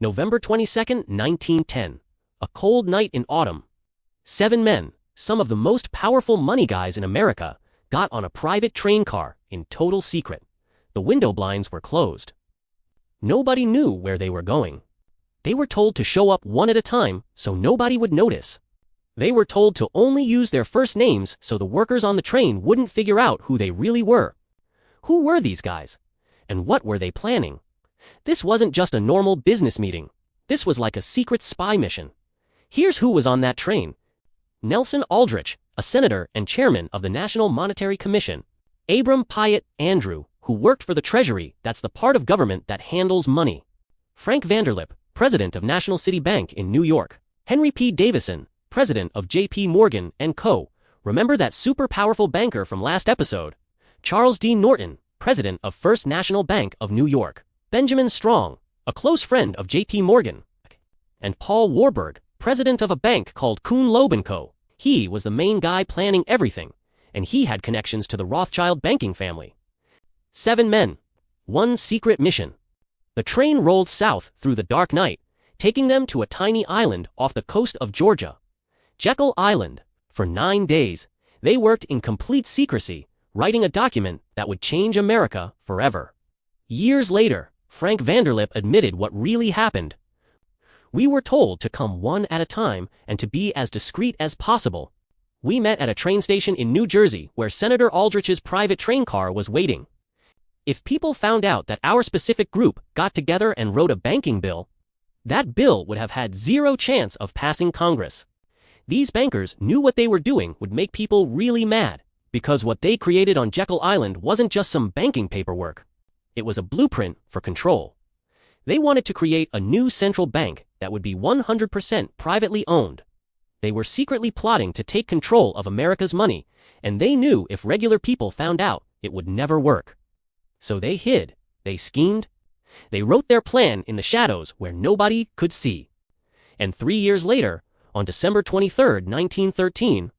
November 22, 1910. A cold night in autumn. 7 men, some of the most powerful money guys in America, got on a private train car in total secret. The window blinds were closed. Nobody knew where they were going. They were told to show up one at a time so nobody would notice. They were told to only use their first names so the workers on the train wouldn't figure out who they really were. Who were these guys? And what were they planning? This wasn't just a normal business meeting. This was like a secret spy mission. Here's who was on that train. Nelson Aldrich, a senator and chairman of the National Monetary Commission. Abram Piatt Andrew, who worked for the Treasury, that's the part of government that handles money. Frank Vanderlip, president of National City Bank in New York. Henry P. Davison, president of J.P. Morgan & Co. Remember that super powerful banker from last episode? Charles D. Norton, president of First National Bank of New York. Benjamin Strong, a close friend of J.P. Morgan. And Paul Warburg, president of a bank called Kuhn Loeb & Co. He was the main guy planning everything, and he had connections to the Rothschild banking family. 7 men. One secret mission. The train rolled south through the dark night, taking them to a tiny island off the coast of Georgia. Jekyll Island. For 9 days, they worked in complete secrecy, writing a document that would change America forever. Years later, Frank Vanderlip admitted what really happened. We were told to come one at a time and to be as discreet as possible. We met at a train station in New Jersey where Senator Aldrich's private train car was waiting. If people found out that our specific group got together and wrote a banking bill, that bill would have had zero chance of passing Congress. These bankers knew what they were doing would make people really mad, because what they created on Jekyll Island wasn't just some banking paperwork. It was a blueprint for control. They wanted to create a new central bank that would be 100% privately owned. They were secretly plotting to take control of America's money, and they knew if regular people found out, it would never work. So they hid, they schemed, they wrote their plan in the shadows where nobody could see. And 3 years later, on December 23, 1913,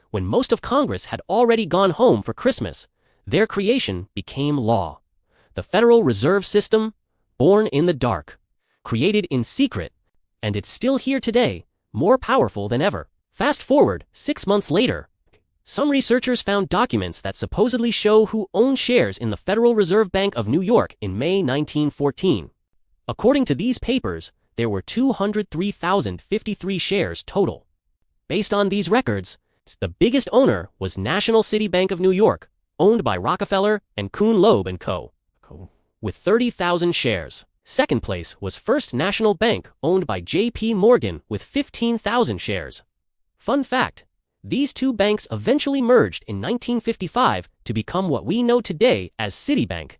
when most of Congress had already gone home for Christmas, their creation became law. The Federal Reserve System, born in the dark, created in secret, and it's still here today, more powerful than ever. Fast forward 6 months later, some researchers found documents that supposedly show who owned shares in the Federal Reserve Bank of New York in May 1914. According to these papers, there were 203,053 shares total. Based on these records, the biggest owner was National City Bank of New York, owned by Rockefeller and Kuhn Loeb & Co., with 30,000 shares. Second place was First National Bank, owned by J.P. Morgan, with 15,000 shares. Fun fact, these two banks eventually merged in 1955 to become what we know today as Citibank.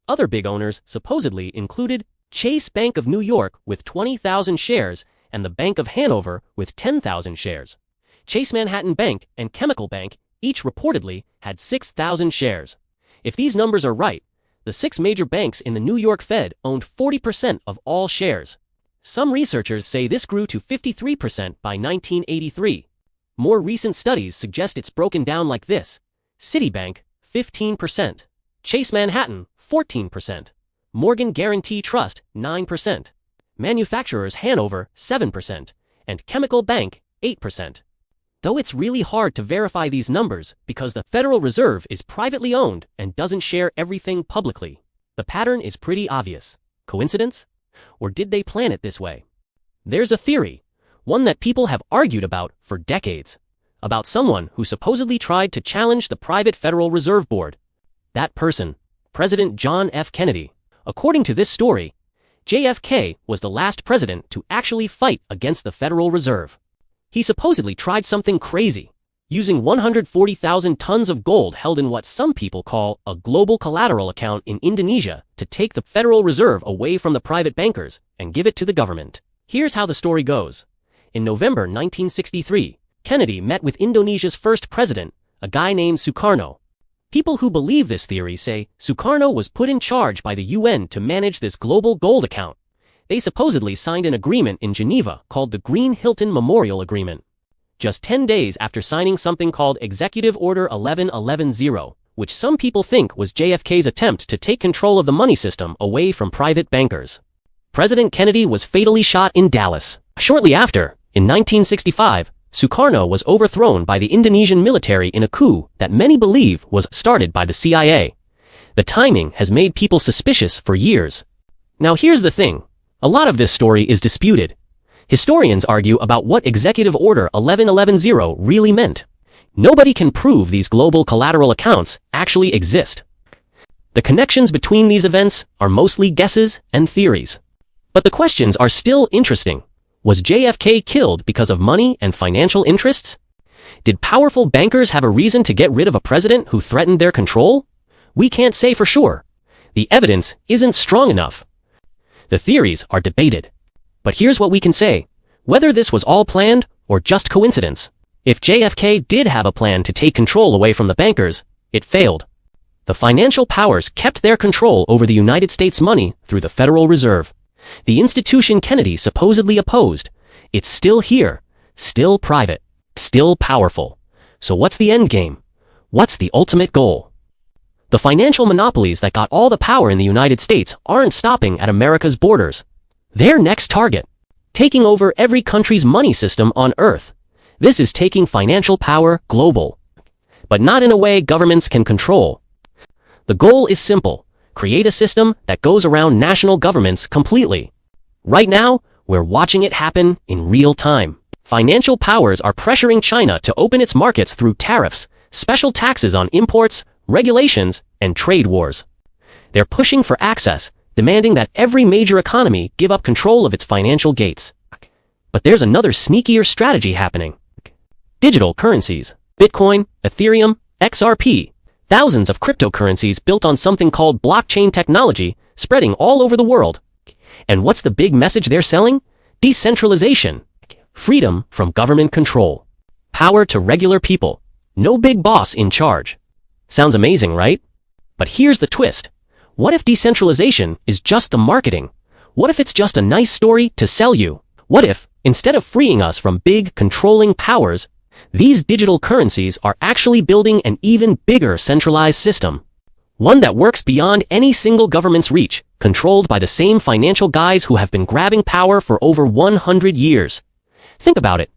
Other big owners supposedly included Chase Bank of New York with 20,000 shares and the Bank of Hanover with 10,000 shares. Chase Manhattan Bank and Chemical Bank each reportedly had 6,000 shares. If these numbers are right, the 6 major banks in the New York Fed owned 40% of all shares. Some researchers say this grew to 53% by 1983. More recent studies suggest it's broken down like this: Citibank, 15%, Chase Manhattan, 14%, Morgan Guarantee Trust, 9%, Manufacturers Hanover, 7%, and Chemical Bank, 8%. Though it's really hard to verify these numbers because the Federal Reserve is privately owned and doesn't share everything publicly. The pattern is pretty obvious. Coincidence? Or did they plan it this way? There's a theory, one that people have argued about for decades, about someone who supposedly tried to challenge the private Federal Reserve Board. That person, President John F. Kennedy. According to this story, JFK was the last president to actually fight against the Federal Reserve. He supposedly tried something crazy, using 140,000 tons of gold held in what some people call a global collateral account in Indonesia to take the Federal Reserve away from the private bankers and give it to the government. Here's how the story goes. In November 1963, Kennedy met with Indonesia's first president, a guy named Sukarno. People who believe this theory say Sukarno was put in charge by the UN to manage this global gold account. They supposedly signed an agreement in Geneva called the Green Hilton Memorial Agreement. Just 10 days after signing something called Executive Order 11110, which some people think was JFK's attempt to take control of the money system away from private bankers. President Kennedy was fatally shot in Dallas. Shortly after, in 1965, Sukarno was overthrown by the Indonesian military in a coup that many believe was started by the CIA. The timing has made people suspicious for years. Now here's the thing. A lot of this story is disputed. Historians argue about what Executive Order 11110 really meant. Nobody can prove these global collateral accounts actually exist. The connections between these events are mostly guesses and theories. But the questions are still interesting. Was JFK killed because of money and financial interests? Did powerful bankers have a reason to get rid of a president who threatened their control? We can't say for sure. The evidence isn't strong enough. The theories are debated. But here's what we can say. Whether this was all planned or just coincidence. If JFK did have a plan to take control away from the bankers, it failed. The financial powers kept their control over the United States money through the Federal Reserve. The institution Kennedy supposedly opposed. It's still here, still private, still powerful. So what's the end game? What's the ultimate goal? The financial monopolies that got all the power in the United States aren't stopping at America's borders. Their next target, taking over every country's money system on Earth. This is taking financial power global. But not in a way governments can control. The goal is simple. Create a system that goes around national governments completely. Right now, we're watching it happen in real time. Financial powers are pressuring China to open its markets through tariffs, special taxes on imports, regulations, and trade wars. They're pushing for access, demanding that every major economy give up control of its financial gates. But there's another sneakier strategy happening. Digital currencies. Bitcoin, Ethereum, XRP. Thousands of cryptocurrencies built on something called blockchain technology, spreading all over the world. And what's the big message they're selling? Decentralization. Freedom from government control. Power to regular people. No big boss in charge. Sounds amazing, right? But here's the twist. What if decentralization is just the marketing? What if it's just a nice story to sell you? What if, instead of freeing us from big, controlling powers, these digital currencies are actually building an even bigger centralized system? One that works beyond any single government's reach, controlled by the same financial guys who have been grabbing power for over 100 years. Think about it.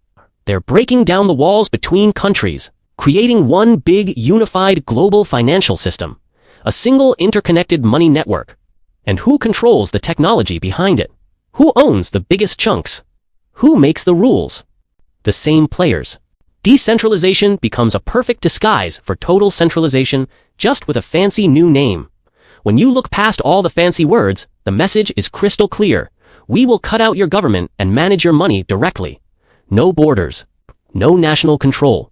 They're breaking down the walls between countries, creating one big, unified global financial system. A single interconnected money network. And who controls the technology behind it? Who owns the biggest chunks? Who makes the rules? The same players. Decentralization becomes a perfect disguise for total centralization, just with a fancy new name. When you look past all the fancy words, the message is crystal clear. We will cut out your government and manage your money directly. No borders. No national control.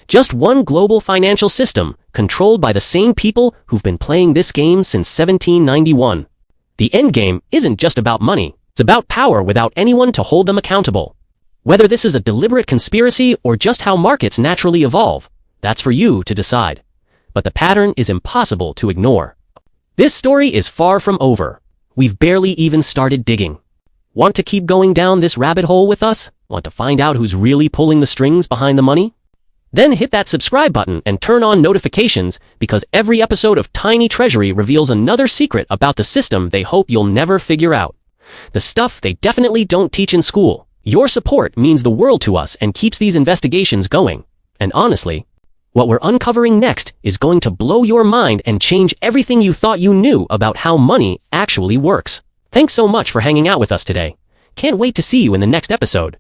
Just one global financial system, controlled by the same people who've been playing this game since 1791. The endgame isn't just about money, it's about power without anyone to hold them accountable. Whether this is a deliberate conspiracy or just how markets naturally evolve, that's for you to decide. But the pattern is impossible to ignore. This story is far from over. We've barely even started digging. Want to keep going down this rabbit hole with us? Want to find out who's really pulling the strings behind the money? Then hit that subscribe button and turn on notifications, because every episode of Tiny Treasury reveals another secret about the system they hope you'll never figure out. The stuff they definitely don't teach in school. Your support means the world to us and keeps these investigations going. And honestly, what we're uncovering next is going to blow your mind and change everything you thought you knew about how money actually works. Thanks so much for hanging out with us today. Can't wait to see you in the next episode.